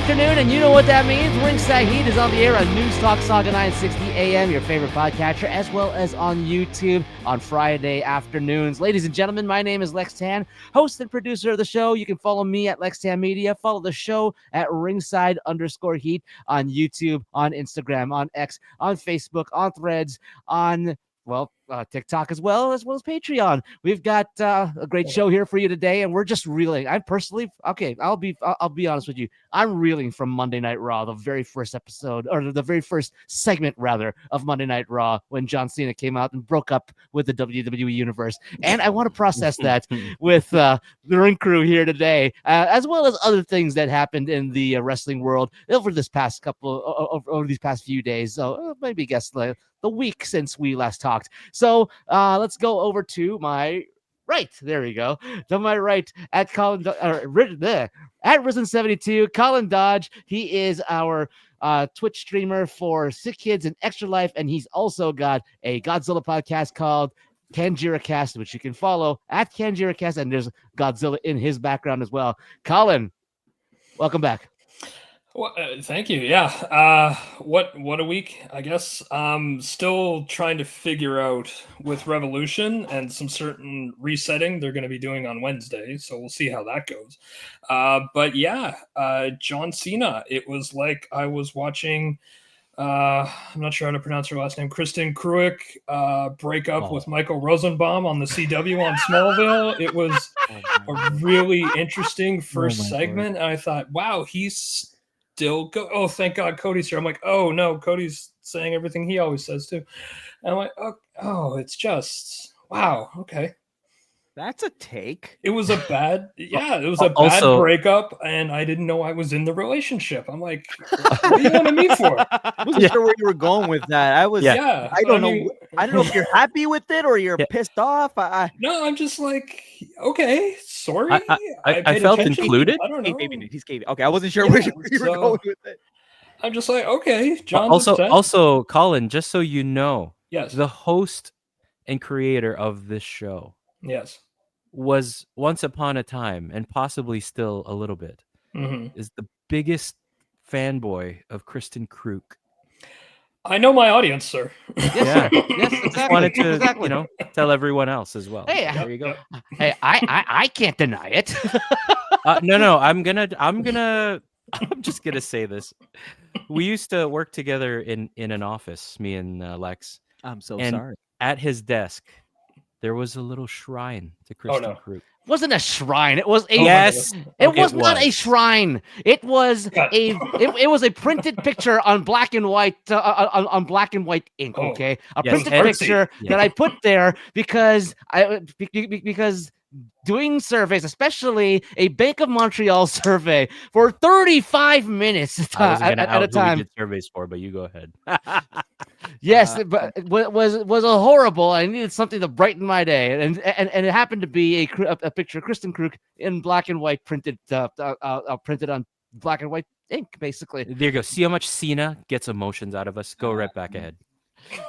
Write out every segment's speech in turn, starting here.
afternoon, and you know what that means. Ringside Heat is on the air on News Talk Saga 960 AM, your favorite podcatcher, as well as on YouTube on Friday afternoons. Ladies and gentlemen, my name is Lex Tan, host and producer of the show. You can follow me at Lex Tan Media. Follow the show at Ringside_Heat on YouTube, on Instagram, on X, on Facebook, on Threads, on TikTok as well as Patreon. We've got a great show here for you today, and we're just reeling. I'm personally I'll be honest with you. I'm reeling from Monday Night Raw, the very first episode, or the very first segment rather, of Monday Night Raw, when John Cena came out and broke up with the WWE universe. And I want to process that with the ring crew here today, as well as other things that happened in the wrestling world over these past few days. So maybe guess the week since we last talked. So let's go over to my right. There we go. To my right at Colin, at Risen72, Colin Dodge. He is our Twitch streamer for Sick Kids and Extra Life, and he's also got a Godzilla podcast called Kanjira Cast, which you can follow at Kanjira Cast, and there's Godzilla in his background as well. Colin, welcome back. Well, thank you. Yeah. What a week, I guess. Still trying to figure out with Revolution and some certain resetting they're going to be doing on Wednesday. So we'll see how that goes. But yeah, John Cena, it was like I was watching, I'm not sure how to pronounce her last name, Kristen Kruick, break up with Michael Rosenbaum on the CW on Smallville. It was a really interesting first segment. And I thought, wow, he's still go. Oh, thank God Cody's here. I'm like, oh no, Cody's saying everything he always says too. And I'm like, oh, it's just wow. Okay, that's a take. It was a bad, bad breakup, and I didn't know I was in the relationship. I'm like, what do you want me for? I wasn't sure where you were going with that. I don't know. I don't know if you're happy with it or you're pissed off. No, I'm just like, okay, sorry. I felt included. I don't know. He's gay. Okay, I wasn't sure where you were going with it. I'm just like, okay, John. Also, Colin, just so you know, yes, the host and creator of this show, yes, was once upon a time, and possibly still a little bit, is the biggest fanboy of Kristen Kruick. I know my audience, sir. Yes, exactly. Just wanted to, tell everyone else as well. Hey, there you go. Hey, I can't deny it. No, I'm just gonna say this. We used to work together in an office, me and Lex. I'm so sorry. At his desk, there was a little shrine to Kristen Kruick. It wasn't a shrine. It was a It was not a shrine. It was it was a printed picture on black and white on black and white ink. Okay, printed picture that I put there because doing surveys, especially a Bank of Montreal survey, for 35 minutes at a time. We did surveys for, but you go ahead. Yes, but it was a horrible. I needed something to brighten my day, and it happened to be a picture of Kristen Kruick in black and white, printed on black and white ink, basically. There you go. See how much Cena gets emotions out of us. Go right back ahead.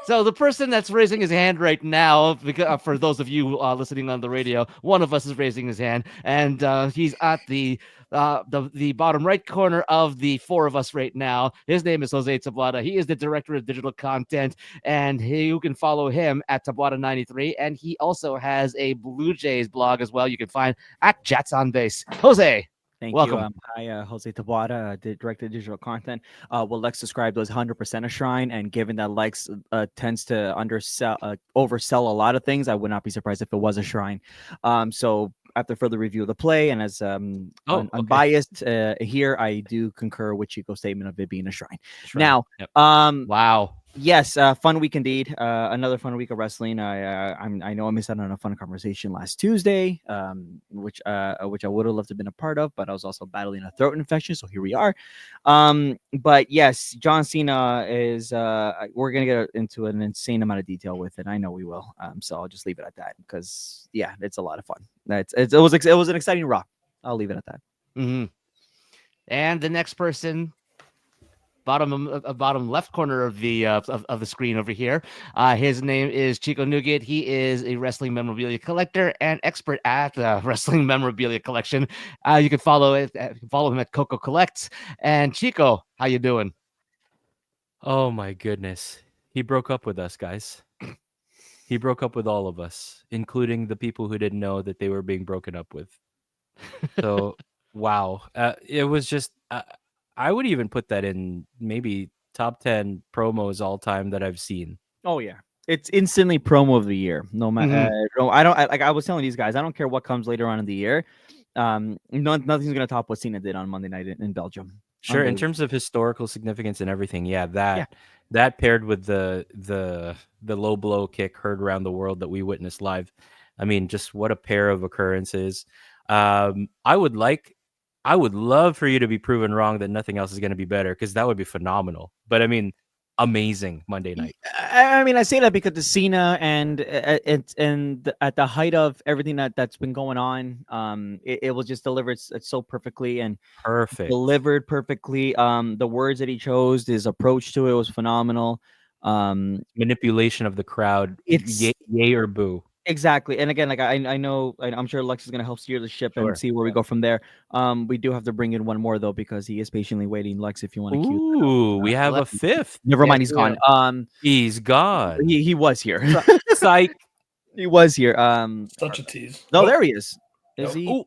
So the person that's raising his hand right now, because, for those of you listening on the radio, one of us is raising his hand, and he's at the bottom right corner of the four of us right now. His name is Jose Tabuada. He is the director of digital content, and you can follow him at Tabuada93, and he also has a Blue Jays blog as well. You can find at Jats on Base. Jose. Welcome. You. Hi, Jose Tabuada, the director of digital content. Lex described as 100% a shrine, and given that Lex tends to oversell a lot of things, I would not be surprised if it was a shrine. So after further review of the play, and as unbiased here, I do concur with Chico's statement of it being a shrine. Now, wow. Yes, fun week indeed. Another fun week of wrestling. I know I missed out on a fun conversation last Tuesday, which I would have loved to have been a part of, but I was also battling a throat infection, so here we are. But yes, John Cena is. We're gonna get into an insane amount of detail with it. I know we will. So I'll just leave it at that because it's a lot of fun. It was an exciting Raw. I'll leave it at that. Mm-hmm. And the next person bottom left corner of the screen over here. His name is Chico Nougat. He is a wrestling memorabilia collector and expert at wrestling memorabilia collection. You can follow him at Coco Collects. And Chico, how you doing? Oh my goodness. He broke up with us, guys. He broke up with all of us, including the people who didn't know that they were being broken up with. So, wow. It was just, I would even put that in maybe top 10 promos all time that I've seen. Oh yeah, it's instantly promo of the year. No matter, no, I don't like. I was telling these guys, I don't care what comes later on in the year. Nothing's gonna top what Cena did on Monday night in Belgium. Sure, in terms of historical significance and everything, yeah, Yeah. that paired with the low blow kick heard around the world that we witnessed live. I mean, just what a pair of occurrences. I would love for you to be proven wrong that nothing else is going to be better, because that would be phenomenal. But I mean, amazing Monday night. I mean, I say that because the Cena and at the height of everything that's been going on, it was just delivered so perfectly and Perfect. delivered perfectly. The words that he chose, his approach to it was phenomenal. Manipulation of the crowd. It's yay or boo. exactly. And again, like I know, I'm sure Lex is gonna help steer the ship Sure. and see where we go from there. We do have to bring in one more though, because he is patiently waiting. Lex, if you want to cue. Ooh, we have a fifth. Never mind, Yes, he's we gone. He's gone. He was here. Psych. He was here. Such a tease. No, Oh, there he is. Is Nope. he? Ooh,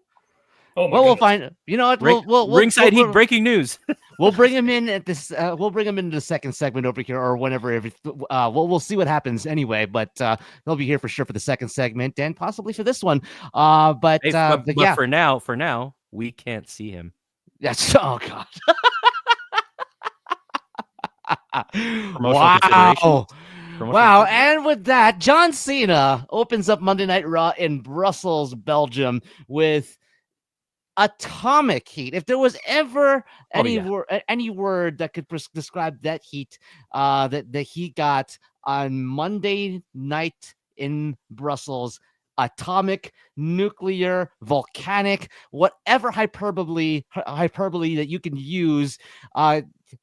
Oh my Well, we'll goodness. find. You know what? We'll Ringside Heat breaking news. We'll bring him in at this. We'll bring him into the second segment over here, or whenever. We'll see what happens anyway. But he'll be here for sure for the second segment and possibly for this one. But yeah, for now, we can't see him. yes. Oh God. Promotional considerations. Wow. And with that, John Cena opens up Monday Night Raw in Brussels, Belgium, with atomic heat. If there was ever any word that could describe that heat that he got on Monday night in Brussels, atomic, nuclear, volcanic, whatever hyperbole that you can use.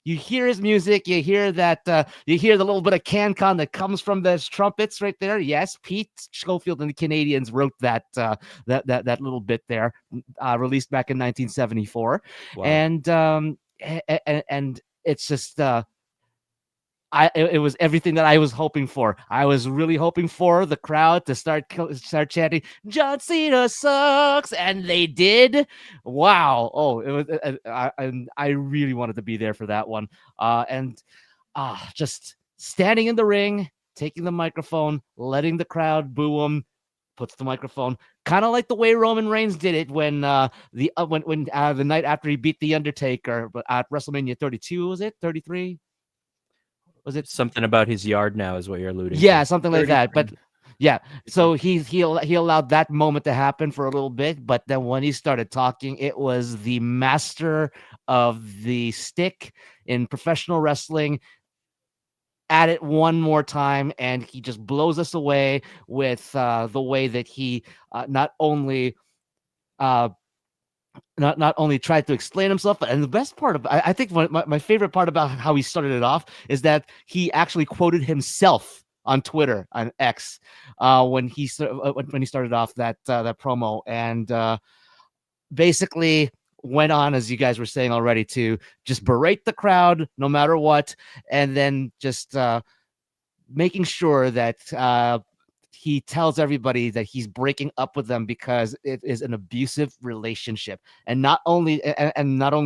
You hear his music, you hear that, you hear the little bit of CanCon that comes from those trumpets right there. Yes, Pete Schofield and the Canadians wrote that little bit there, released back in 1974. Wow. And it's just it was everything that I was hoping for. I was really hoping for the crowd to start chanting, "John Cena sucks," and they did. Wow! Oh, it was. I really wanted to be there for that one. Just standing in the ring, taking the microphone, letting the crowd boo him, puts the microphone, kind of like the way Roman Reigns did it when the night after he beat the Undertaker at WrestleMania 32. Was it 33? Was it something about his yard now is what you're alluding to? Yeah, something like that. But yeah, so he allowed that moment to happen for a little bit, but then when he started talking, it was the master of the stick in professional wrestling at it one more time, and he just blows us away with the way that he not only tried to explain himself, and the best part of I think my favorite part about how he started it off is that he actually quoted himself on Twitter, on X, when he started off that promo, and basically went on, as you guys were saying already, to just berate the crowd no matter what, and then just making sure that he tells everybody that he's breaking up with them because it is an abusive relationship. And not only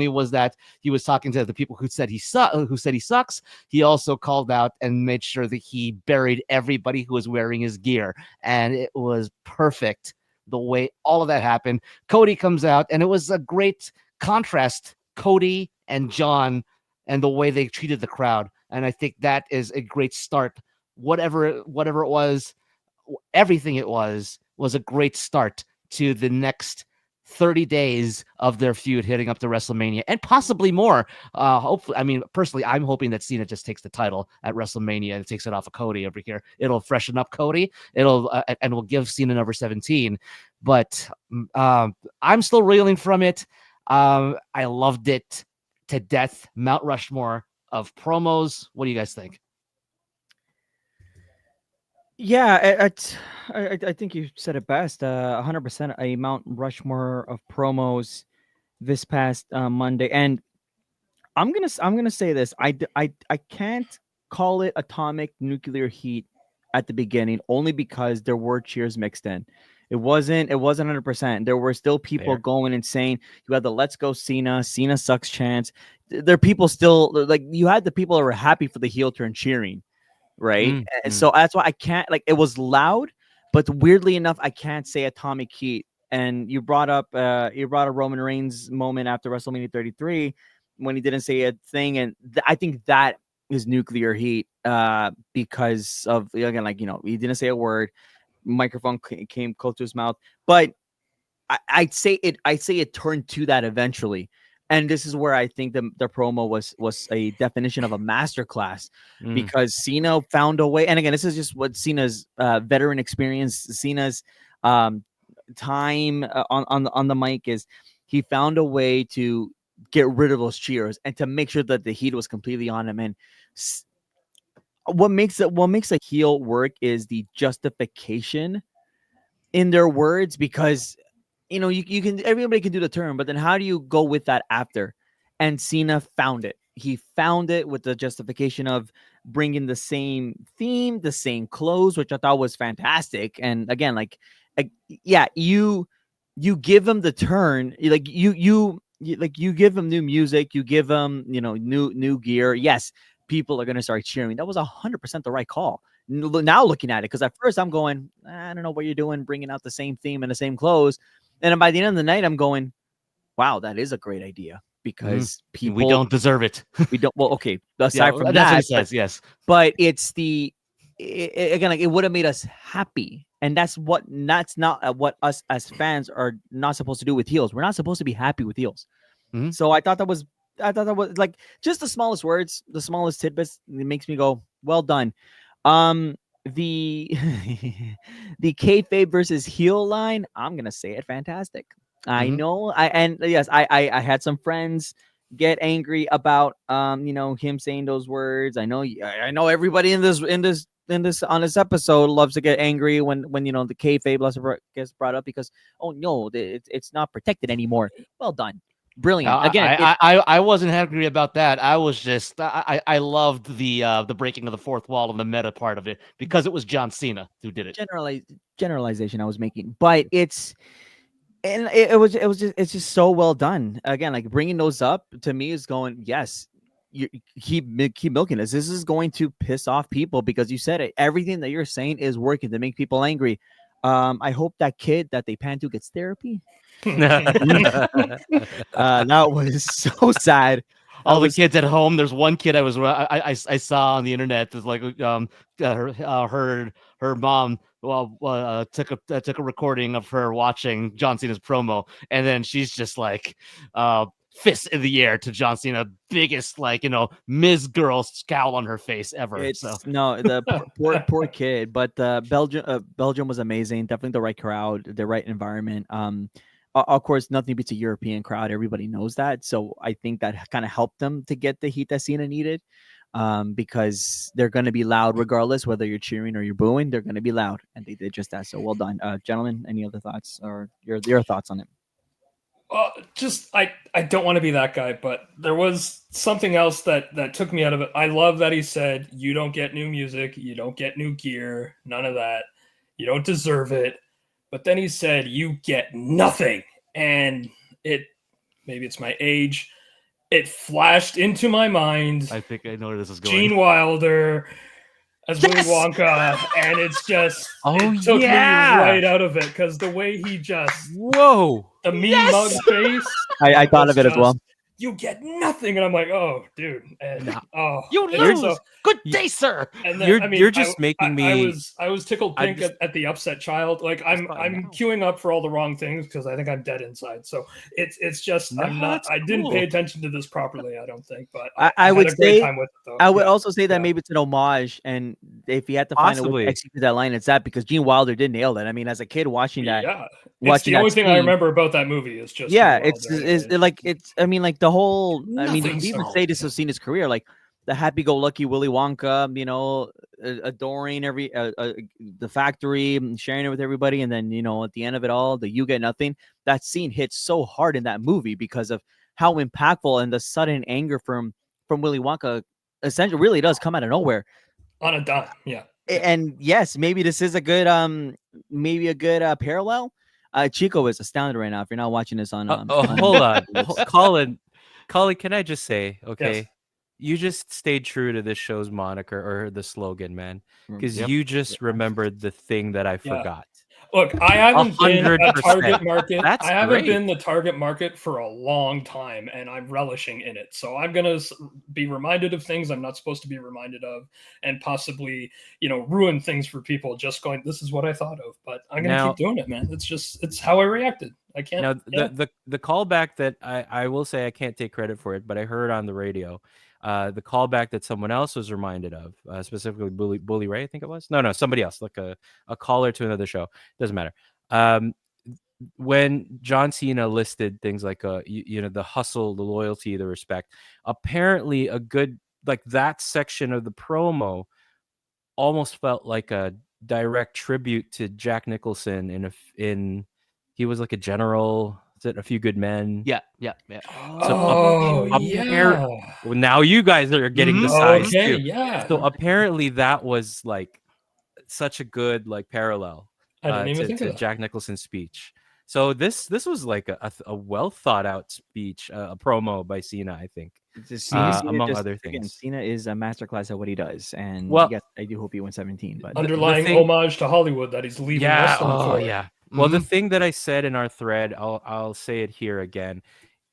was that he was talking to the people who said he sucks, he also called out and made sure that he buried everybody who was wearing his gear. And it was perfect the way all of that happened. Cody comes out, and it was a great contrast, Cody and John, and the way they treated the crowd. And I think that is a great start. Whatever it was, everything it was a great start to the next 30 days of their feud heading up to WrestleMania, and possibly more. Hopefully, I mean, personally, I'm hoping that Cena just takes the title at WrestleMania and takes it off of Cody over here. It'll freshen up Cody. It'll and will give Cena number 17. But I'm still reeling from it. I loved it to death. Mount Rushmore of promos. What do you guys think? Yeah, I think you said it best. 100% a Mount Rushmore of promos this past Monday, and I'm gonna say this. I can't call it atomic nuclear heat at the beginning only because there were cheers mixed in. It wasn't 100%. There were still people Fair. going and saying you had the "Let's go Cena sucks" chants. There are people still like you had the people that were happy for the heel turn cheering, right? And so that's why I can't like it was loud, but weirdly enough, I can't say atomic heat. And you brought up a Roman Reigns moment after WrestleMania 33 when he didn't say a thing, and I think that is nuclear heat because of again, like he didn't say a word, microphone came close to his mouth, but I'd say it turned to that eventually. And this is where I think the promo was a definition of a masterclass because Cena found a way. And again, this is just what Cena's veteran experience, Cena's time on the mic is. He found a way to get rid of those cheers and to make sure that the heat was completely on him. And what makes a heel work is the justification in their words, because you can, everybody can do the term, but then how do you go with that after? And Cena found it. He found it with the justification of bringing the same theme, the same clothes, which I thought was fantastic. And again, yeah, you give him the turn, like you give him new music, you give him new gear. Yes, people are gonna start cheering. That was 100% the right call. Now looking at it, because at first I'm going, I don't know what you're doing, bringing out the same theme and the same clothes. And then by the end of the night, I'm going, wow, that is a great idea because people, we don't deserve it. We don't. Well, okay. Aside from that's that, what he says. Yes, but it's again, like it would have made us happy, and that's not what us as fans are not supposed to do with heels. We're not supposed to be happy with heels. So I thought that was like just the smallest words, the smallest tidbits. It makes me go, well done. The the kayfabe versus heel line, I'm gonna say it fantastic. I know I had some friends get angry about him saying those words. I know everybody in this on this episode loves to get angry when the kayfabe gets brought up because no, it's not protected anymore. Well done. Brilliant. Again, I wasn't angry about that. I was just I loved the breaking of the fourth wall and the meta part of it because it was John Cena who did it. Generalization I was making, but it's just so well done. Again, like bringing those up to me is going, yes, you keep milking this. This is going to piss off people because you said it. Everything that you're saying is working to make people angry. I hope that kid that they pan to gets therapy. That was so sad. All the kids at home. There's one kid I saw on the internet. There's like her mom took a recording of her watching John Cena's promo, and then she's just like fists in the air to John Cena, biggest Ms. Girl scowl on her face ever. No, the poor kid, but Belgium was amazing. Definitely the right crowd, the right environment. Of course, nothing beats a European crowd. Everybody knows that. So I think that kind of helped them to get the heat that Cena needed because they're going to be loud regardless, whether you're cheering or you're booing. They're going to be loud, and they did just that. So well done. Gentlemen, any other thoughts or your thoughts on it? I don't want to be that guy, but there was something else that took me out of it. I love that he said, you don't get new music, you don't get new gear, none of that. You don't deserve it. But then he said, you get nothing. And maybe it's my age, it flashed into my mind. I think I know where this is going. Gene Wilder as Willy Wonka, and it's just it took me right out of it because the way he just the mean mug face. I thought of it as well. You get nothing, and I'm like, oh, dude, and you lose. Good day, sir. And then, you're just making me. I was tickled pink at the upset child. Like I'm queuing up for all the wrong things because I think I'm dead inside. So it's just I'm not. I didn't pay attention to this properly. I don't think, but I would had a great time with it though. I would also say that maybe it's an homage, and if you had to find a way to execute that line, it's that because Gene Wilder did nail that. I mean, as a kid watching that, it's the only thing I remember about that movie is just it's I mean, like the whole. Nothing, I mean, he even say this of Cena's career, like happy-go-lucky Willy Wonka, adoring the factory, sharing it with everybody, and then at the end of it all, you get nothing. That scene hits so hard in that movie because of how impactful and the sudden anger from Willy Wonka essentially really does come out of nowhere on a dime. Yeah. And yes, maybe this is a good parallel. Chico is astounded right now. If you're not watching this on hold on, Colin, can I just say, okay, Yes. you just stayed true to this show's moniker or the slogan, man, because Yep. you just remembered the thing that I forgot. Look, I haven't been a 100%. target market. That's I haven't great. been the target market for a long time, and I'm relishing in it. So I'm gonna be reminded of things I'm not supposed to be reminded of, and possibly, ruin things for people. Just going, this is what I thought of, but I'm gonna keep doing it, man. It's how I reacted. I can't. Now the callback that I will say I can't take credit for it, but I heard on the radio. The callback that someone else was reminded of, specifically Bully Ray, I think it was. No, somebody else, like a caller to another show. Doesn't matter. When John Cena listed things like the hustle, the loyalty, the respect, apparently a good like that section of the promo almost felt like a direct tribute to Jack Nicholson in he was like a general. Is it A Few Good Men? Yeah. So yeah. Well, now you guys are getting the size too. Yeah. So apparently that was like such a good like parallel I didn't even think to of that. Jack Nicholson's speech. So this was like a well thought out speech, a promo by Cena, I think. Among other things. Again, Cena is a masterclass at what he does, and yes, I do hope he wins 17. But underlying homage to Hollywood that he's leaving wrestling for. Yeah. Well, the thing that I said in our thread, I'll say it here again.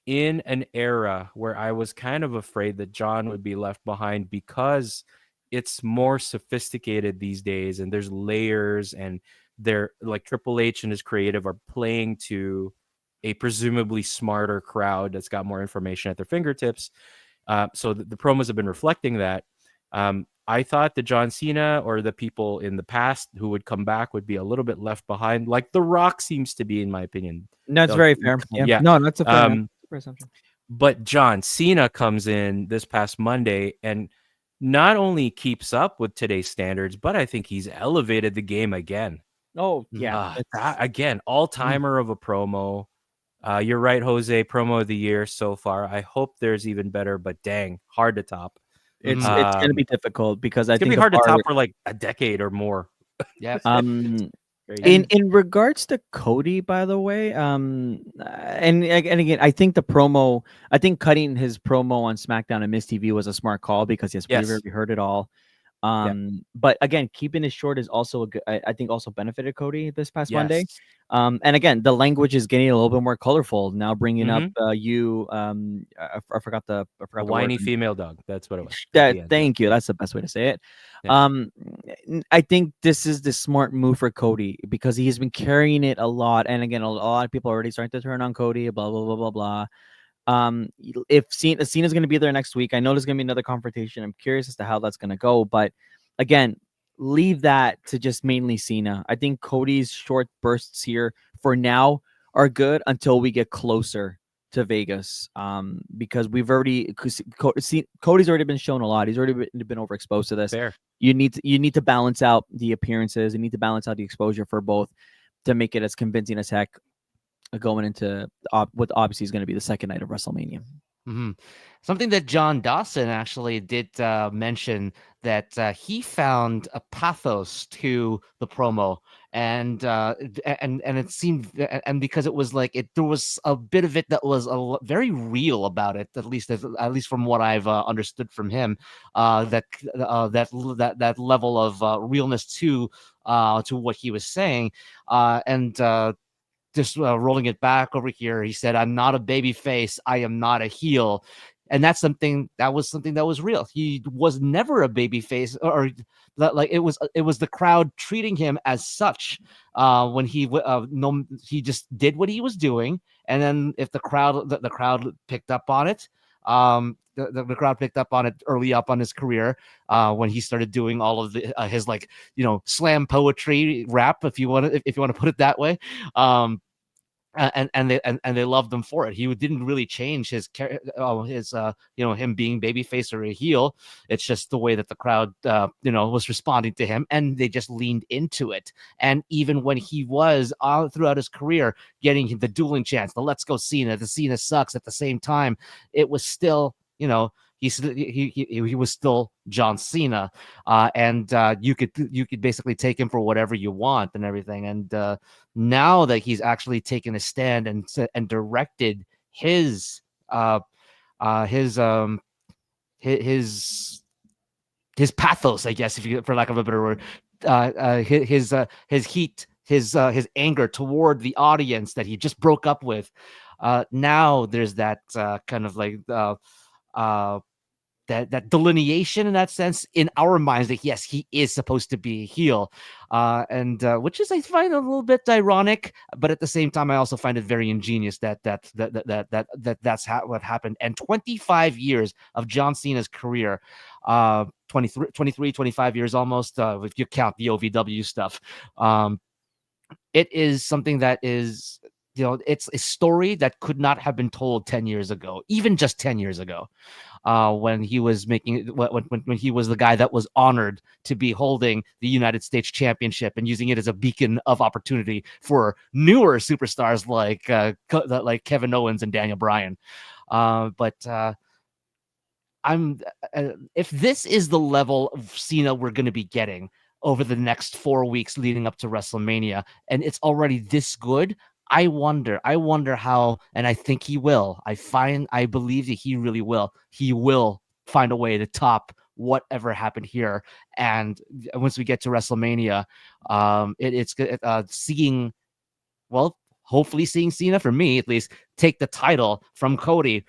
In an era where I was kind of afraid that John would be left behind because it's more sophisticated these days, and there's layers, and they're like Triple H and his creative are playing to a presumably smarter crowd that's got more information at their fingertips. So the promos have been reflecting that. I thought that John Cena or the people in the past who would come back would be a little bit left behind, like The Rock seems to be, in my opinion. That's very fair. Yeah. No, that's a fair assumption. But John Cena comes in this past Monday and not only keeps up with today's standards, but I think he's elevated the game again. Oh, yeah. Again, all-timer of a promo. You're right, Jose. Promo of the year so far. I hope there's even better, but dang, hard to top. It's going to be difficult because I think it's going to be hard to top for like a decade or more. Yeah. In regards to Cody, by the way, and again, I think cutting his promo on SmackDown and Miss TV was a smart call because we heard it all. But again, keeping it short is also I think also benefited Cody this past Monday. And again, the language is getting a little bit more colorful now, bringing up I forgot the whiny female dog. That's what it was. Thank you. That's the best way to say it. I think this is the smart move for Cody because he has been carrying it a lot, and again, a lot of people are already starting to turn on Cody. Blah blah blah blah blah. If Cena's going to be there next week, I know there's going to be another confrontation. I'm curious as to how that's going to go, but again, leave that to just mainly Cena. I think Cody's short bursts here for now are good until we get closer to Vegas, because Cody's already been shown a lot. He's already been overexposed to this. Fair. You need to balance out the appearances. You need to balance out the exposure for both to make it as convincing as heck going into what obviously is going to be the second night of WrestleMania. Mm-hmm. Something that John Dawson actually did mention that he found a pathos to the promo, and it seemed, and because it was like there was a bit of it that was very real about it, at least from what I've understood from him, that level of realness to what he was saying, and. Just rolling it back over here, he said, "I'm not a baby face. I am not a heel," and that's something that was real. He was never a baby face, or like it was the crowd treating him as such. When he just did what he was doing, and then if the crowd picked up on it. The crowd picked up on it early up on his career when he started doing all of his slam poetry rap, if you want to put it that way. and they loved him for it. He didn't really change his him being babyface or a heel. It's just the way that the crowd was responding to him, and they just leaned into it. And even when he was throughout his career getting the dueling chants, the "Let's Go Cena," the "Cena Sucks" at the same time, it was still he was still John Cena, and you could basically take him for whatever you want and everything. And now that he's actually taken a stand and directed his pathos, I guess, for lack of a better word, his heat, his anger toward the audience that he just broke up with. Now there's that kind of like that delineation in that sense in our minds that yes, he is supposed to be a heel, and which is, I find, a little bit ironic, but at the same time I also find it very ingenious that's what happened. And 25 years of John Cena's career, 23, 25 years almost, if you count the OVW stuff, it is something that is, it's a story that could not have been told 10 years ago, even just 10 years ago. When he was when he was the guy that was honored to be holding the United States Championship and using it as a beacon of opportunity for newer superstars like Kevin Owens and Daniel Bryan. But if this is the level of Cena we're going to be getting over the next 4 weeks leading up to WrestleMania, and it's already this good, I wonder how, and I think he will. I believe that he really will. He will find a way to top whatever happened here. And once we get to WrestleMania, it's seeing, well, hopefully seeing Cena, for me at least, take the title from Cody,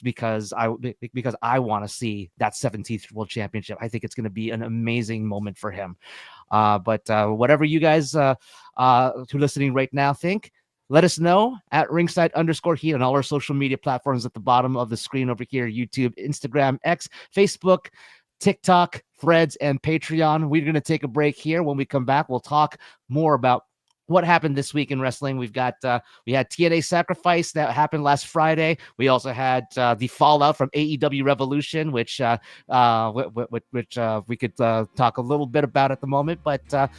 because I want to see that 17th World Championship. I think it's going to be an amazing moment for him. But whatever you guys who are listening right now think, let us know at Ringside_Heat on all our social media platforms at the bottom of the screen over here: YouTube, Instagram, X, Facebook, TikTok, Threads, and Patreon. We're going to take a break here. When we come back, we'll talk more about what happened this week in wrestling. We had TNA Sacrifice that happened last Friday. We also had the fallout from AEW Revolution, which we could talk a little bit about at the moment. But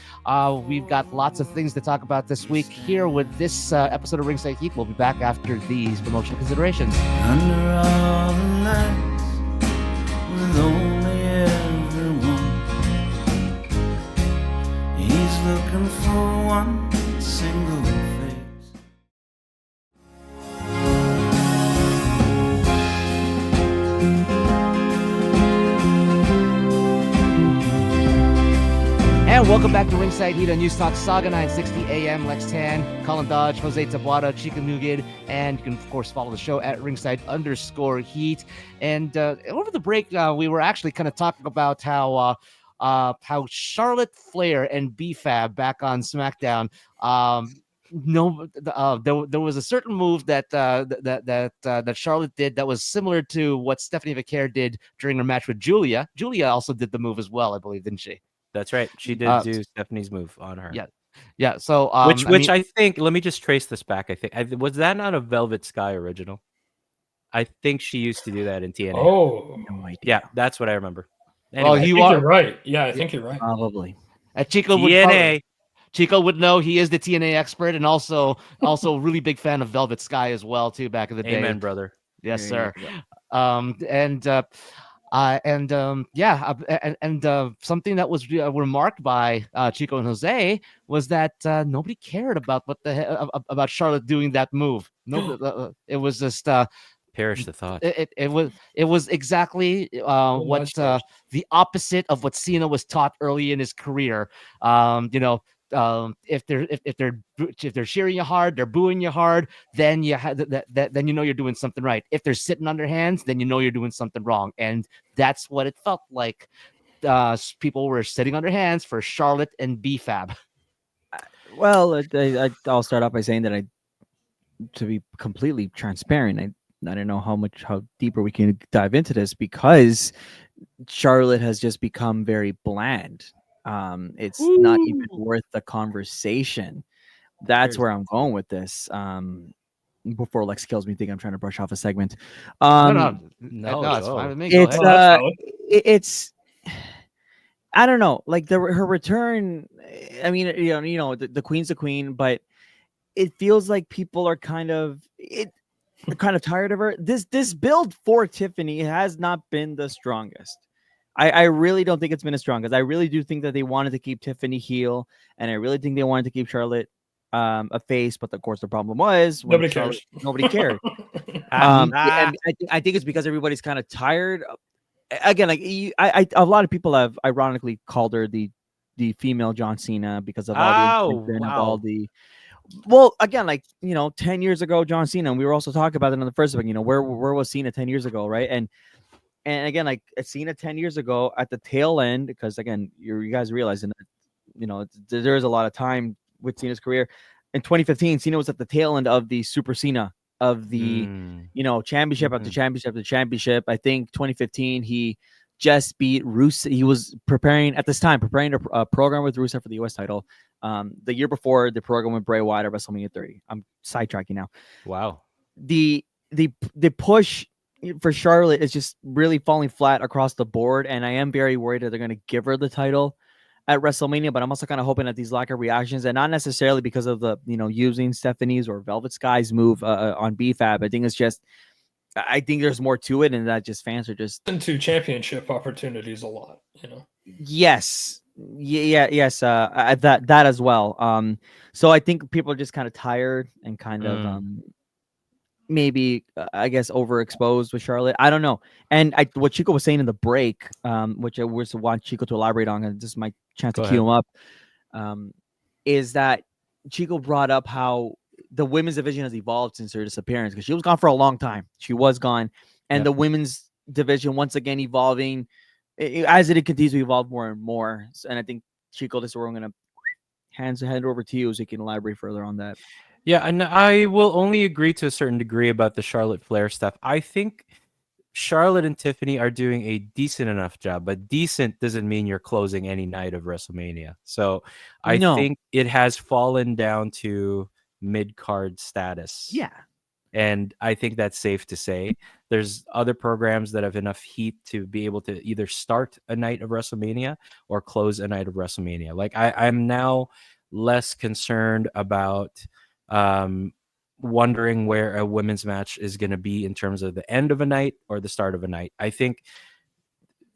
we've got lots of things to talk about this week here with this episode of Ringside Heat. We'll be back after these promotional considerations. Under all the lights, with only everyone, he's looking for one single face. And welcome back to Ringside Heat on News Talk Saga 960 AM. Lex Tan, Colin Dodge, Jose Tabuada, Chica Nugid, and you can of course follow the show at Ringside_Heat. And over the break, we were actually kind of talking about how Charlotte Flair and B-Fab back on SmackDown. There was a certain move that Charlotte did that was similar to what Stephanie Vaquer did during her match with Julia. Julia also did the move as well, I believe, didn't she? That's right. She did do Stephanie's move on her. Yeah. So which I think, let me just trace this back. I think was that not a Velvet Sky original? I think she used to do that in TNA. Oh, No idea. Yeah, that's what I remember. Anyway, I think you're right. Yeah, I think you're right. Probably. Chico TNA. Chico would know. He is the TNA expert, and also really big fan of Velvet Sky as well too. Back in the day. Amen, brother. Yes, There sir. Something that was remarked by Chico and Jose was that nobody cared about about Charlotte doing that move. No, it was just Perish the thought. It was exactly the opposite of what Cena was taught early in his career. If they're cheering you hard, they're booing you hard, then then you know you're doing something right. If they're sitting on their hands, then you know you're doing something wrong. And that's what it felt like. People were sitting on their hands for Charlotte and B-Fab. Well, I'll start off by saying that to be completely transparent, I don't know how deeper we can dive into this, because Charlotte has just become very bland. It's not even worth the conversation. That's Cheers. where I'm going with this. Before Lex kills me, think I'm trying to brush off a segment. No, No, it's go. fine with me. It's Go ahead. that's valid. it's I don't know, like her return. I mean, the queen's the queen, but it feels like people are kind of tired of her. This build for Tiffany has not been the strongest. I really don't think it's been as strong, because I really do think that they wanted to keep Tiffany heel, and I really think they wanted to keep Charlotte a face. But of course, the problem was when Nobody Charlotte, cares. nobody cared. Ah, And I think it's because everybody's kind of tired. Again, like a lot of people have ironically called her the female John Cena because of all the attention, of all wow. the. Well, again, like 10 years ago, John Cena, and we were also talking about it in the first one. Where was Cena 10 years ago, right? And again, like Cena 10 years ago at the tail end, because again, you guys realizing that there is a lot of time with Cena's career. In 2015, Cena was at the tail end of the Super Cena of the championship after championship after championship. I think 2015 he just beat Rusev. He was preparing at this time a program with Rusev for the US title. The year before, the program with Bray Wyatt at WrestleMania 30. I'm sidetracking now. Wow. The push for Charlotte is just really falling flat across the board, and I am very worried that they're going to give her the title at WrestleMania. But I'm also kind of hoping that these lack of reactions, and not necessarily because of the using Stephanie's or Velvet Sky's move on BFAB. I think it's just I think there's more to it, and that just fans are just Into championship opportunities a lot. yes. Yes, that as well. So I think people are just kind of tired and kind of maybe I guess overexposed with Charlotte. I don't know. And what Chico was saying in the break, which I was want Chico to elaborate on, and this is my chance to cue him up, is that Chico brought up how the women's division has evolved since her disappearance, because she was gone for a long time. She was gone, and the women's division once again evolving as it continues to evolve more and more. And I think Chico, this is where I'm going to hand over to you so you can elaborate further on that. Yeah, and I will only agree to a certain degree about the Charlotte Flair stuff. I think Charlotte and Tiffany are doing a decent enough job, but decent doesn't mean you're closing any night of WrestleMania. So I think it has fallen down to mid-card status. Yeah. And I think that's safe to say. There's other programs that have enough heat to be able to either start a night of WrestleMania or close a night of WrestleMania. Like I'm now less concerned about wondering where a women's match is going to be in terms of the end of a night or the start of a night. I think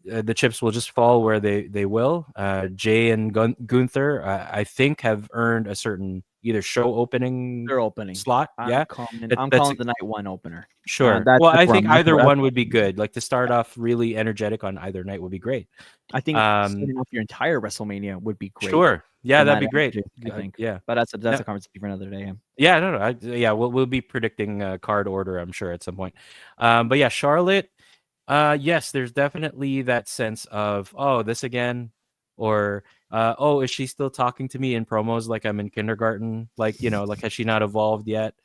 the chips will just fall where they will. Jay and Gunther, I think, have earned a certain either show opening slot. I'm calling the night one opener. Sure. Well, I think either one would be good. Like to start off really energetic on either night would be great. I think setting off your entire WrestleMania would be great. Sure. Yeah, that'd be great. I think. Yeah. But that's a conversation for another day. Yeah, no. We'll be predicting card order, I'm sure, at some point. But yeah, Charlotte. Yes, there's definitely that sense of, oh, this again, or oh, is she still talking to me in promos like I'm in kindergarten? Like, like has she not evolved yet?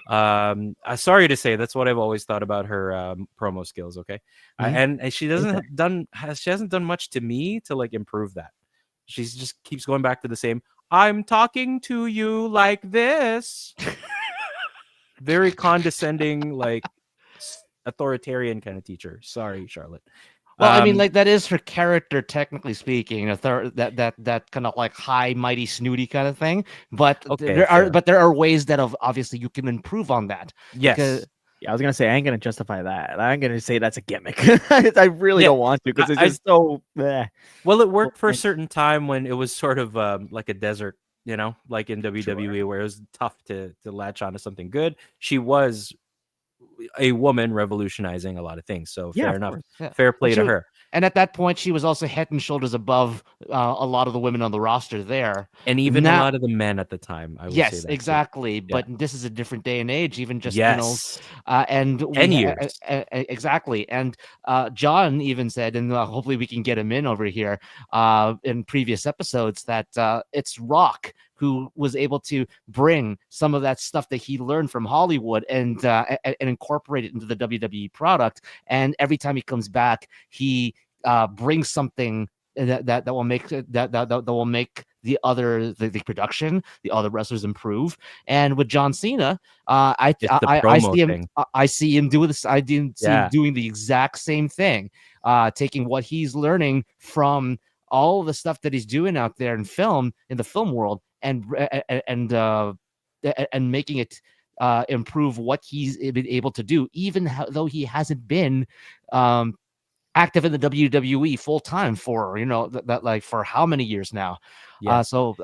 Sorry to say, that's what I've always thought about her promo skills. Okay, and she hasn't done much to me to like improve that. She just keeps going back to the same. I'm talking to you like this. Very condescending, like authoritarian kind of teacher. Sorry, Charlotte. Well, I mean, like that is her character, technically speaking, that kind of like high, mighty, snooty kind of thing. But there are ways that obviously you can improve on that. Yes. I was gonna say I ain't gonna justify that. I'm gonna say that's a gimmick. I really don't want to, because it's just so. Bleh. Well, it worked for a certain time when it was sort of like a desert, like in WWE, where it was tough to latch onto something good. She was a woman revolutionizing a lot of things, so fair enough. Fair play to her. And at that point, she was also head and shoulders above a lot of the women on the roster there, and even a lot of the men at the time. I would say that exactly. But this is a different day and age. Even just and 10 years exactly. And John even said, and hopefully we can get him in over here in previous episodes, that it's Rock who was able to bring some of that stuff that he learned from Hollywood and incorporate it into the WWE product. And every time he comes back, he brings something that will make that will make the production, the other wrestlers improve. And with John Cena, I see him doing this. I didn't see him doing the exact same thing, taking what he's learning from all of the stuff that he's doing out there in the film world, and making it improve what he's been able to do, even though he hasn't been active in the WWE full time for for how many years now. So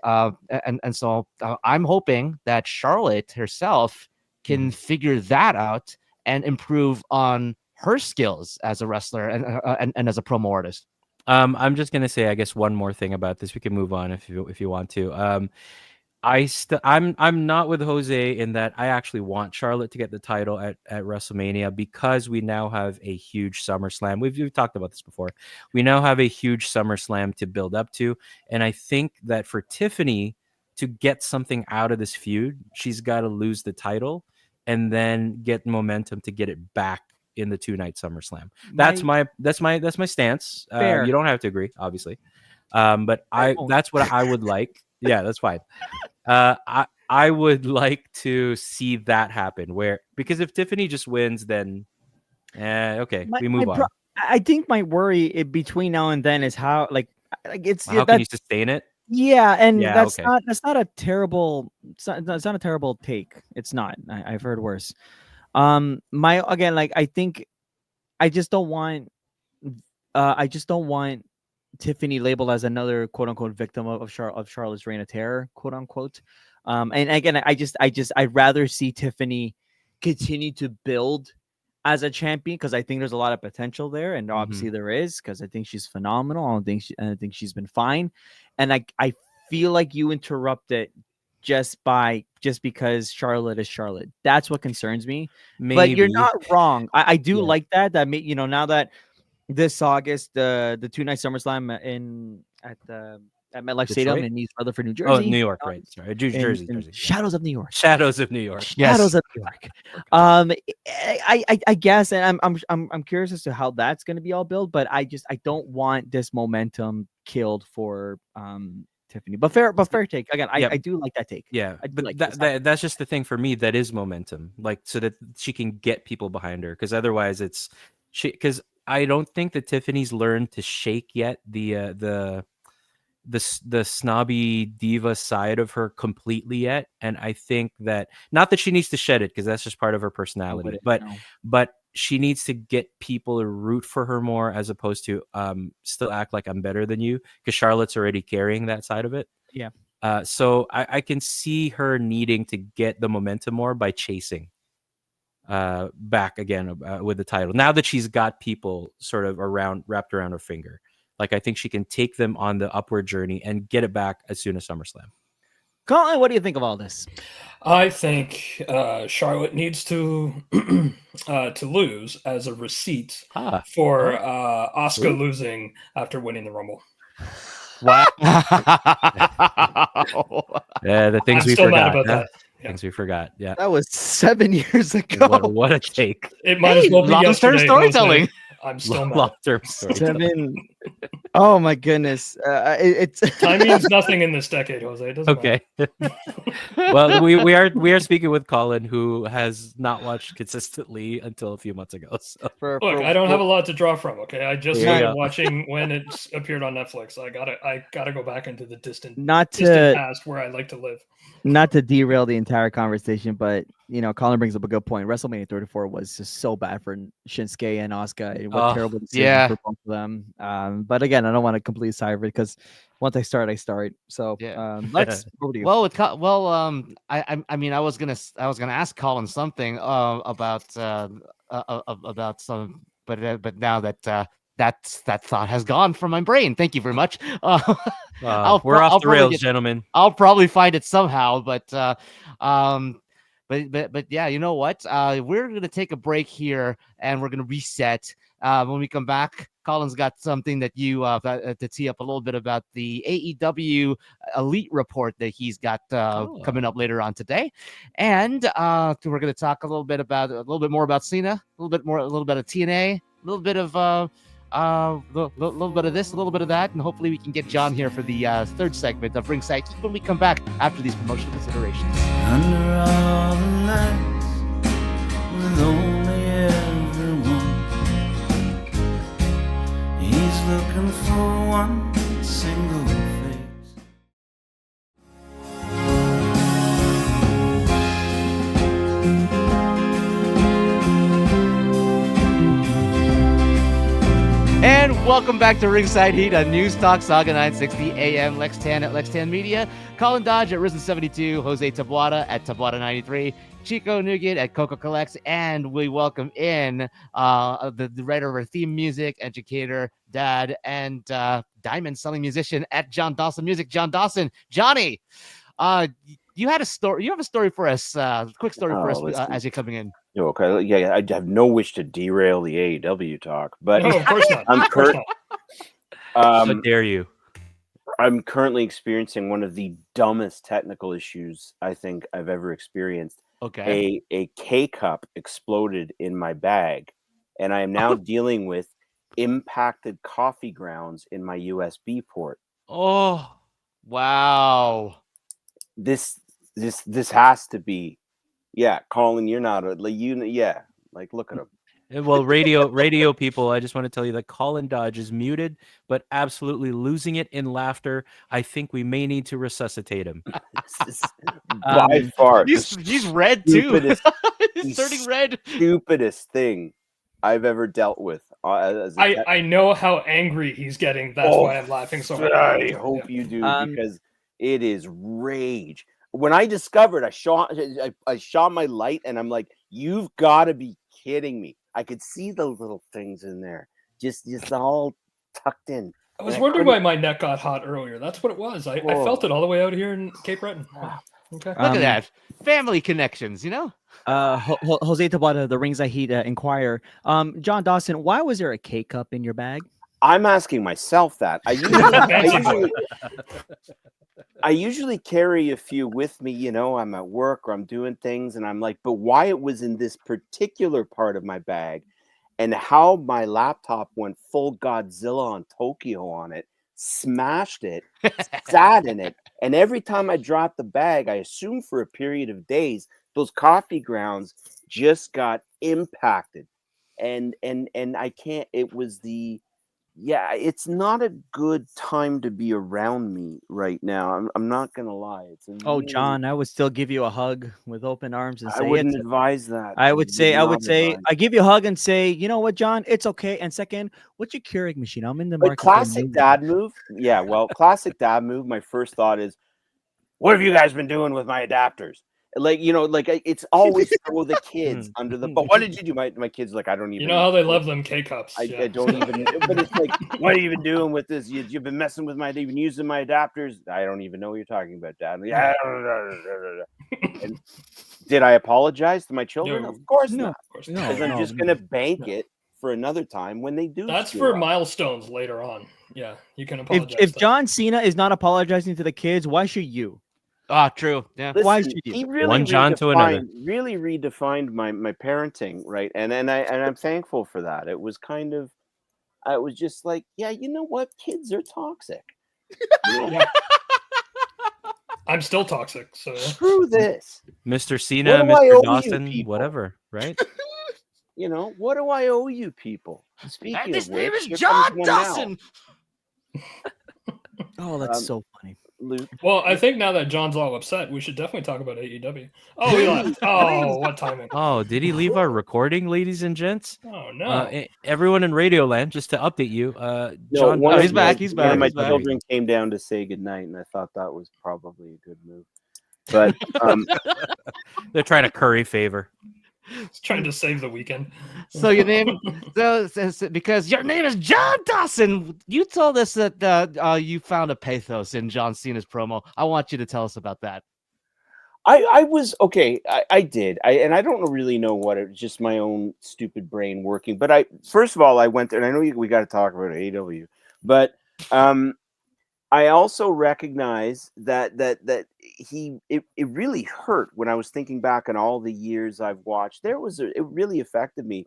I'm hoping that Charlotte herself can figure that out and improve on her skills as a wrestler and as a promo artist. I'm just gonna say, I guess, one more thing about this. We can move on if you want to. I'm not with Jose in that I actually want Charlotte to get the title at WrestleMania, because we now have a huge SummerSlam. We've talked about this before. We now have a huge SummerSlam to build up to, and I think that for Tiffany to get something out of this feud, she's got to lose the title and then get momentum to get it back in the 2-night SummerSlam. That's my stance. You don't have to agree, obviously, but that's what I would like. Yeah, that's fine. I would like to see that happen, because if Tiffany just wins, then okay, we move on. I think my worry between now and then is how how can you sustain it? Yeah, and that's not a terrible. That's not a terrible take. It's not. I've heard worse. I think I just don't want Tiffany labeled as another quote unquote victim of Charlotte's reign of terror, quote unquote. And again, I'd rather see Tiffany continue to build as a champion, because I think there's a lot of potential there, and obviously there is, because I think she's phenomenal. I think she's been fine, and I feel like you interrupt it just because Charlotte is Charlotte. That's what concerns me. Maybe. But you're not wrong. I do like that. Now that this August, the 2-night SummerSlam at MetLife Stadium in East Rutherford, New Jersey. Oh, New York, right? Sorry, Jersey. Shadows of New York. Shadows of New York. Shadows of New York. I guess, and I'm curious as to how that's going to be all built. But I don't want this momentum killed for Tiffany. But fair take. Again, I do like that take. Yeah, but that's just the thing for me. That is momentum, so that she can get people behind her. Because otherwise, because I don't think that Tiffany's learned to shake yet the snobby diva side of her completely yet. And I think that, not that she needs to shed it, because that's just part of her personality, but she needs to get people to root for her more, as opposed to still act like I'm better than you, because Charlotte's already carrying that side of it. Yeah. So I can see her needing to get the momentum more by chasing back again with the title, now that she's got people sort of wrapped around her finger. I think she can take them on the upward journey and get it back as soon as SummerSlam. Colin, what do you think of all this? I think Charlotte needs to lose as a receipt for Asuka losing after winning the Rumble. Wow. Yeah, the things I'm we still forgot. Mad about that. Yeah. Things we forgot. Yeah, that was 7 years ago. What a take! It might as well be long-term storytelling. I'm still mad. Long-term storytelling. 7. Oh my goodness! It's time means nothing in this decade, Jose. It doesn't okay. Well, we are speaking with Colin, who has not watched consistently until a few months ago. So. Look, I don't have a lot to draw from. Okay, I just started watching when it appeared on Netflix. I gotta go back into the distant past where I like to live. Not to derail the entire conversation, but Colin brings up a good point. WrestleMania 34 was just so bad for Shinsuke and Asuka. It was terrible decision for both of them. But again, I don't want to completely side of it, because once I start. So let's over to you. I mean, I was gonna ask Colin something about some, but now that that thought has gone from my brain. Thank you very much. We're off the rails, gentlemen. I'll probably find it somehow, but yeah, you know what? We're gonna take a break here, and we're gonna reset. When we come back, Colin's got something that you to tee up a little bit about the AEW Elite report that he's got coming up later on today, and we're gonna talk a little bit more about Cena, a little bit of TNA, a little bit of a little bit of this, a little bit of that, and hopefully we can get John here for the third segment of Ringside when we come back after these promotional considerations. Under all the lights, with only everyone, he's looking for one single face. And welcome back to Ringside Heat on News Talk Saga 960 AM. Lex Tan at Lex Tan Media, Colin Dodge at Risen 72, Jose Tabuada at Tabuada 93, Chico Nugget at Coco Collects, and we welcome in the writer of our theme music, educator, dad, and diamond selling musician at John Dawson Music, John Dawson. Johnny, you had a story. You have a story for us. Quick story for us as you're coming in. Okay, yeah, I have no wish to derail the AEW talk, but No, of course not. How dare you? I'm currently experiencing one of the dumbest technical issues I think I've ever experienced. Okay. A K-cup exploded in my bag, and I am now dealing with impacted coffee grounds in my USB port. Oh, wow. This has to be. Yeah, Colin, you're not like look at him. Well, radio people, I just want to tell you that Colin Dodge is muted, but absolutely losing it in laughter. I think we may need to resuscitate him. This is by far He's red too. He's turning red. Stupidest thing I've ever dealt with. I know how angry he's getting. That's why I'm laughing so hard. I hope you do, because it is rage. When I discovered, I shot my light, and I'm like, "You've got to be kidding me!" I could see the little things in there, just all tucked in. I was wondering why my neck got hot earlier. That's what it was. I felt it all the way out here in Cape Breton. Okay. Look at that. Family connections, you know? Jose Tabuada, the Ringside Heat Inquirer. John Dawson, why was there a K-cup in your bag? I'm asking myself that. I usually carry a few with me, you know, I'm at work or I'm doing things, and I'm like, but why it was in this particular part of my bag, and how my laptop went full Godzilla on Tokyo on it, smashed it, sat in it, and every time I dropped the bag, I assume for a period of days, those coffee grounds just got impacted. And I can't, it was it's not a good time to be around me right now. I'm not gonna lie. John, I would still give you a hug with open arms and say, I wouldn't advise that. I would say, I give you a hug and say, you know what, John, it's okay. And second, what's your Keurig machine? I'm in the market. Classic dad move. Yeah, well, classic dad move. My first thought is, what have you guys been doing with my adapters? Like, you know, like it's always throw the kids under the. But what did you do? My kids like, I don't even. You know how they love them K-cups. I don't even. But it's like, what have you been doing with this? You've been messing with you've been using my adapters. I don't even know what you're talking about, Dad. Yeah. And did I apologize to my children? No. Of course No. not. Because I'm just gonna bank it for another time when they do. That's for milestones later on. Yeah, you can apologize. If John Cena is not apologizing to the kids, why should you? True. Yeah. Listen, why should you? He really One John to another. Really redefined my parenting, right? And I'm thankful for that. It was kind of, I was just like, yeah, you know what? Kids are toxic. Yeah. I'm still toxic, so screw this. Mr. Cena, Mr. Dawson, whatever, right? You know, what do I owe you people? Speaking And his of name which, is John Dawson. Oh, that's so funny. Luke. Well, I think now that John's all upset, we should definitely talk about AEW. Oh, he left. Oh, what timing? Oh, did he leave our recording, ladies and gents? Oh no! Everyone in Radioland, just to update you, John. He's back. He's back. One of my He's back. children came down to say goodnight, and I thought that was probably a good move. But They're trying to curry favor. He's trying to save the weekend. So your name, because your name is John Dawson. You told us that you found a pathos in John Cena's promo. I want you to tell us about that. I was okay. I did. And I don't really know what it was, just my own stupid brain working. But first of all, I went there, and I know we got to talk about AEW, but I also recognize that it really hurt when I was thinking back on all the years I've watched. It really affected me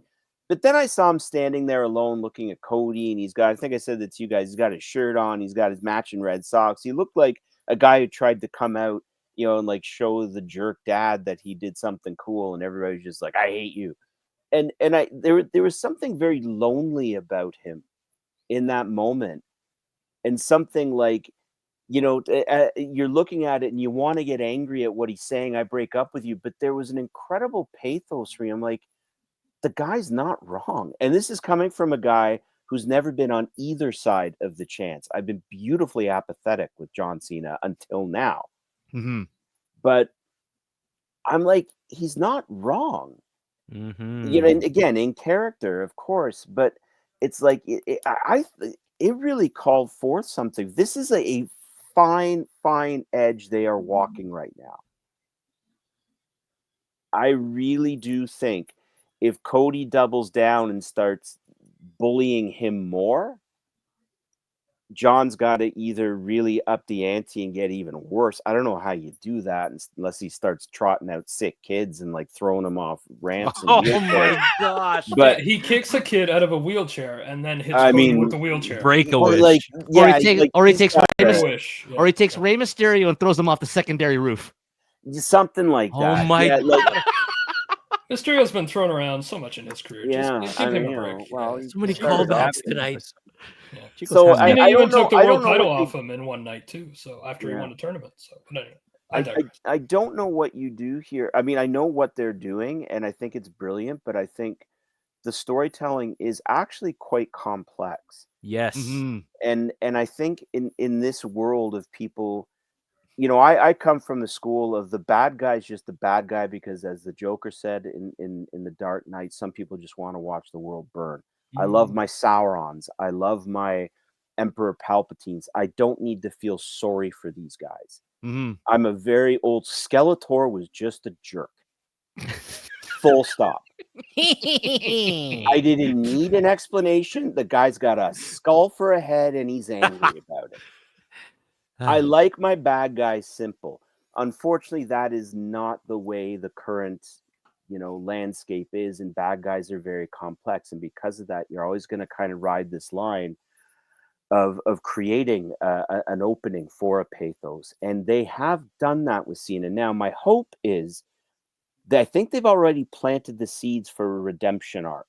But then I saw him standing there alone looking at Cody, and I think I said that to you guys, he's got his shirt on, he's got his matching red socks. He looked like a guy who tried to come out, and like show the jerk dad that he did something cool, and everybody's just like, I hate you. And there was something very lonely about him in that moment. And something like, you're looking at it and you want to get angry at what he's saying, I break up with you, but there was an incredible pathos for him. Like, the guy's not wrong. And this is coming from a guy who's never been on either side of the chance. I've been beautifully apathetic with John Cena until now. Mm-hmm. But I'm like, he's not wrong. Mm-hmm. And again, in character, of course, but it's like it really called forth something. This is a fine edge they are walking right now. I really do think if Cody doubles down and starts bullying him more, John's got to either really up the ante and get even worse. I don't know how you do that unless he starts trotting out sick kids and like throwing them off ramps. Oh my gosh! But he kicks a kid out of a wheelchair and then hits I Cody mean, with the wheelchair. Break a or wish. like, Or yeah, he takes Break a wish. Yeah. Or he takes Rey Mysterio and throws him off the secondary roof. something like Oh that. my yeah, like, Mysterio's been thrown around so much in his career. Yeah, Just give him a break. well, Yeah. So many Sure, callbacks that- tonight. Yeah. So I Cena don't even know. took the I world don't know title what off him in one night too. So after he Yeah. won a tournament. So but anyway, I digress. I don't know what you do here. I mean, I know what they're doing, and I think it's brilliant. But I think the storytelling is actually quite complex. Yes. Mm-hmm. And I think in this world of people, I come from the school of the bad guy's just the bad guy because, as the Joker said in the Dark Knight, some people just want to watch the world burn. I love my Saurons. I love my Emperor Palpatines. I don't need to feel sorry for these guys. Mm-hmm. I'm a very old Skeletor was just a jerk. Full stop. I didn't need an explanation. The guy's got a skull for a head and he's angry about it. I like my bad guys simple. Unfortunately, that is not the way the current, landscape is, and bad guys are very complex. And because of that, you're always going to kind of ride this line of creating an opening for a pathos. And they have done that with Cena. Now, my hope is that I think they've already planted the seeds for a redemption arc.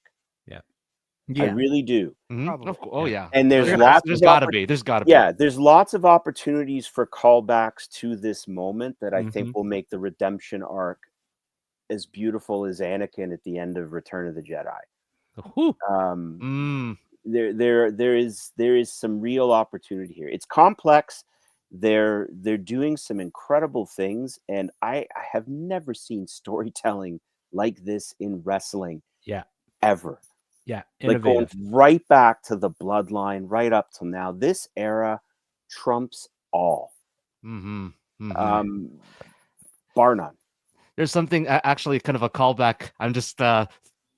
I really do. Mm-hmm. Oh yeah. And there's got to be. There's got to be. Yeah, there's lots of opportunities for callbacks to this moment that I think will make the redemption arc as beautiful as Anakin at the end of Return of the Jedi. There is some real opportunity here. It's complex. They're doing some incredible things, and I have never seen storytelling like this in wrestling. Yeah. Ever. Yeah. Like going right back to the bloodline, right up till now. This era trumps all. Bar none. There's something actually kind of a callback. I'm just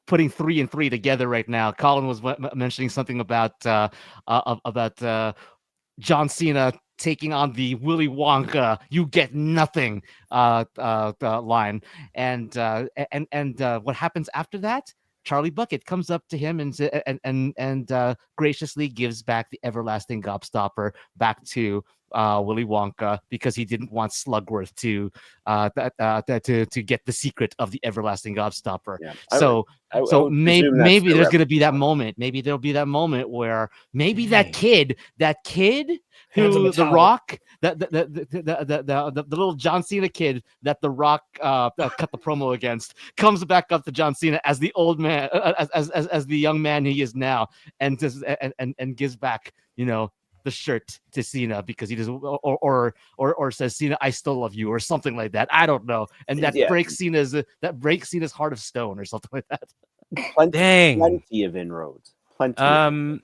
putting 3 and 3 together right now. Colin was mentioning something about John Cena taking on the Willy Wonka "you get nothing" line, and what happens after that? Charlie Bucket comes up to him and graciously gives back the everlasting gobstopper back to Willy Wonka because he didn't want Slugworth to get the secret of the everlasting gobstopper. Yeah. So maybe there's going to be that moment. Maybe there'll be that moment where maybe that kid who The Rock, the little John Cena kid that The Rock cut the promo against, comes back up to John Cena as the old man, as the young man he is now, and gives back, the shirt to Cena because he does, or says, Cena, I still love you, or something like that. I don't know, and that breaks Cena's heart of stone, or something like that. Plenty of inroads. Plenty.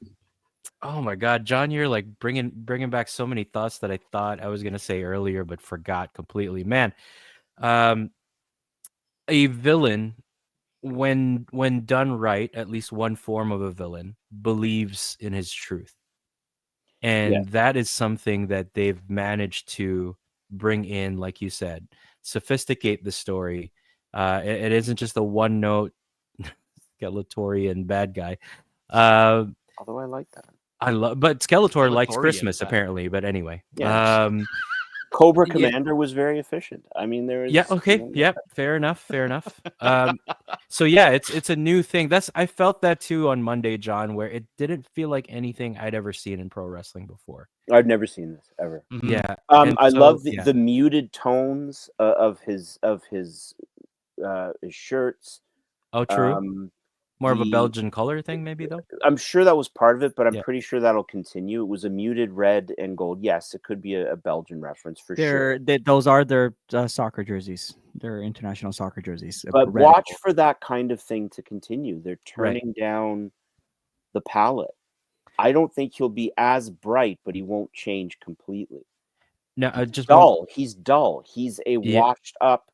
Oh my God, John, you're like bringing back so many thoughts that I thought I was gonna say earlier, but forgot completely. Man, a villain, when done right, at least one form of a villain believes in his truth. And that is something that they've managed to bring in, like you said, sophisticate the story. It isn't just a one note Skeletorian bad guy. Although I like that. But Skeletor likes Skeletorian Christmas bad. apparently. But anyway, Yeah. Cobra Yeah. Commander was very efficient. I mean, there was. yeah, okay, yeah, fair enough. So yeah, it's a new thing. I felt that too on Monday, John, where it didn't feel like anything I'd ever seen in pro wrestling before. I've never seen this ever. Mhm. Yeah, I love yeah. the muted tones of his shirts. Oh, true. More of a the- Belgian color thing, maybe though. I'm sure that was part of it, but I'm Yeah. pretty sure that'll continue. It was a muted red and gold. Yes, it could be a Belgian reference for sure. Those are their soccer jerseys. They're international soccer jerseys. But red and watch gold. for that kind of thing to continue. They're turning down the palette. I don't think he'll be as bright, but he won't change completely. No, just Dull. He's dull. He's a Yeah. washed up,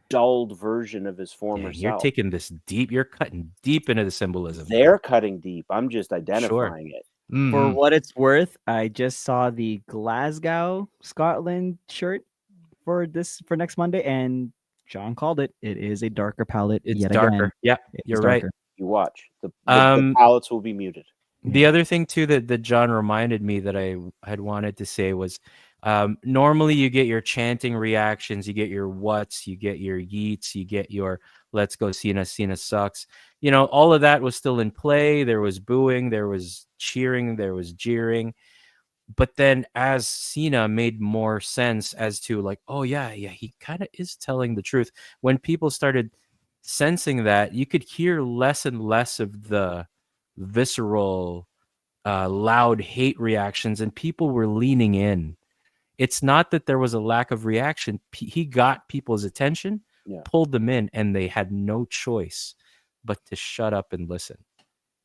dulled version of his former You're self. taking this deep. You're cutting deep into the symbolism. They're cutting deep. I'm just identifying it. For Mhm. what it's worth, I just saw the Glasgow, Scotland shirt for next Monday, and John called it. It is a darker palette. It's yet darker. Again. Yeah, It's you're right. darker. You watch. The Um, palettes will be muted. The other thing too that John reminded me that I had wanted to say was normally you get your chanting reactions, you get your whats, you get your yeets, you get your let's go Cena sucks. All of that was still in play. There was booing, there was cheering, there was jeering. But then as Cena made more sense as to like, oh yeah, he kind of is telling the truth. When people started sensing that, you could hear less and less of the visceral loud hate reactions, and people were leaning in. It's not that there was a lack of reaction. He got people's attention, pulled them in, and they had no choice but to shut up and listen.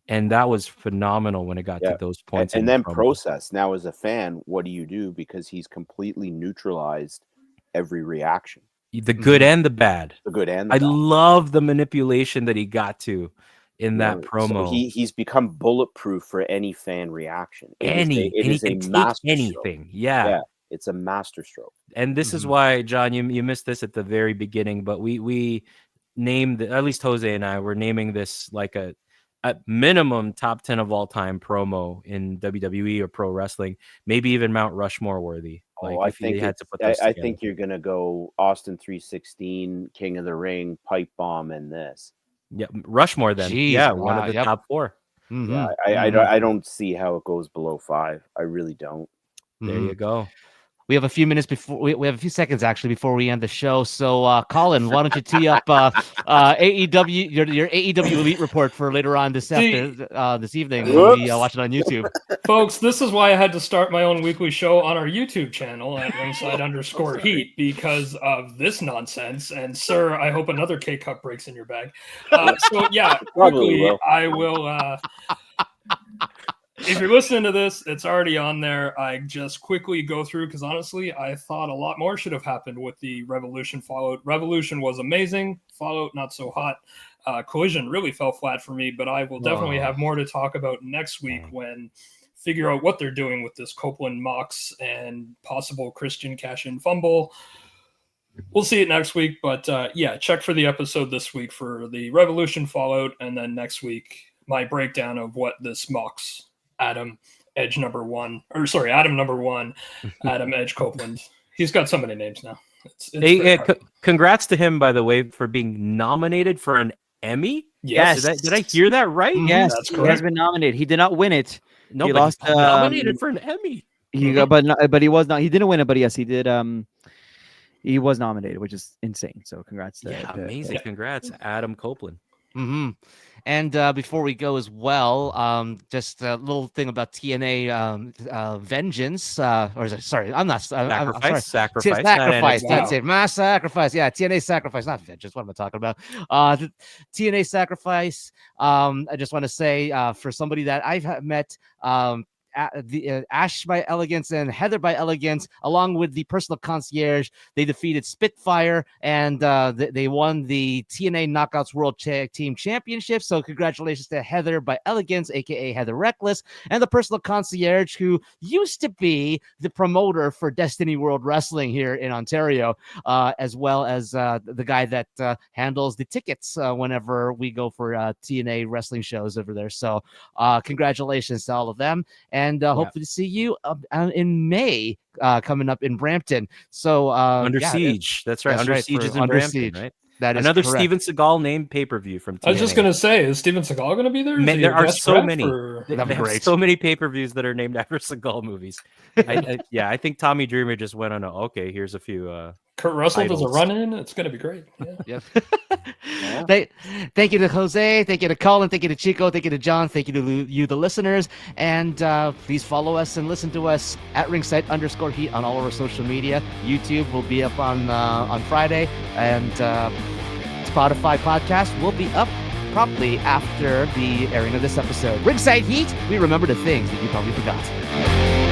And that was phenomenal when it got to those points. And then process. Now, as a fan, what do you do? Because he's completely neutralized every reaction. The good and the bad. The good and the I bad. love the manipulation that he got to in that promo. So he's become bulletproof for any fan reaction. It is a master anything. Yeah. It's a masterstroke. And this is why, John, you missed this at the very beginning, but we named, at least Jose and I were naming this like a minimum top 10 of all time promo in WWE or pro wrestling, maybe even Mount Rushmore worthy. I think you're gonna go Austin 316, King of the Ring, Pipe Bomb, and this. Yeah, Rushmore then. Jeez, one of the top 4. Mm-hmm. Yeah, I don't see how it goes below 5. I really don't. There you go. We have a few minutes before we have a few seconds actually before we end the show. So, Colin, why don't you tee up AEW your AEW Elite report for later on this evening? We'll be watching on YouTube. Folks, this is why I had to start my own weekly show on our YouTube channel at ringside_heat because of this nonsense. And sir, I hope another K-Cup breaks in your bag. So yeah, quickly, I will. If you're listening to this, it's already on there. I just quickly go through because honestly, I thought a lot more should have happened with the Revolution Fallout. Revolution was amazing. Fallout, not so hot. Collision really fell flat for me, but I will definitely have more to talk about next week when figure out what they're doing with this Copeland Mox and possible Christian cash-in fumble. We'll see it next week, but check for the episode this week for the Revolution Fallout, and then next week my breakdown of what this Mox Adam number 1, Adam Edge Copeland. He's got so many names now. Congrats to him, by the way, for being nominated for an Emmy. Yes. Did I hear that right? Yes, that's he correct. has been nominated. He did not win it. No, he but lost. Nominated for an Emmy. He got, but he was not. He didn't win it, but yes, he did. He was nominated, which is insane. So congrats. Amazing. Congrats, Adam Copeland. Mm-hmm. And before we go as well, just a little thing about TNA Vengeance. I'm sorry. Sacrifice. That's it. Mass Sacrifice. Yeah, TNA Sacrifice, not Vengeance. What am I talking about? TNA Sacrifice. I just want to say for somebody that I've met Ash by Elegance and Heather by Elegance, along with the personal concierge. They defeated Spitfire, and they won the TNA Knockouts World Team Championship. So congratulations to Heather by Elegance, aka Heather Reckless, and the personal concierge, who used to be the promoter for Destiny World Wrestling here in Ontario, as well as the guy that handles the tickets whenever we go for TNA wrestling shows over there. So congratulations to all of them, and hopefully see you in May coming up in Brampton. So Under Siege. That's right. Under Siege is in Under Brampton, Siege. right? That is another correct. Steven Seagal named pay-per-view from TNA. I was just gonna say, is Steven Seagal gonna be there? There are so many. They That'd be have great. so many pay-per-views that are named after Seagal movies. I think Tommy Dreamer just went on okay, here's a few Kurt Russell idols. does a run-in. It's gonna be great. Yeah. Yep. Thank you to Jose. Thank you to Colin. Thank you to Chico. Thank you to John. Thank you to you, the listeners. And please follow us and listen to us at Ringside_Heat on all of our social media. YouTube will be up on Friday, and Spotify podcast will be up promptly after the airing of this episode. Ringside Heat. We remember the things that you probably forgot.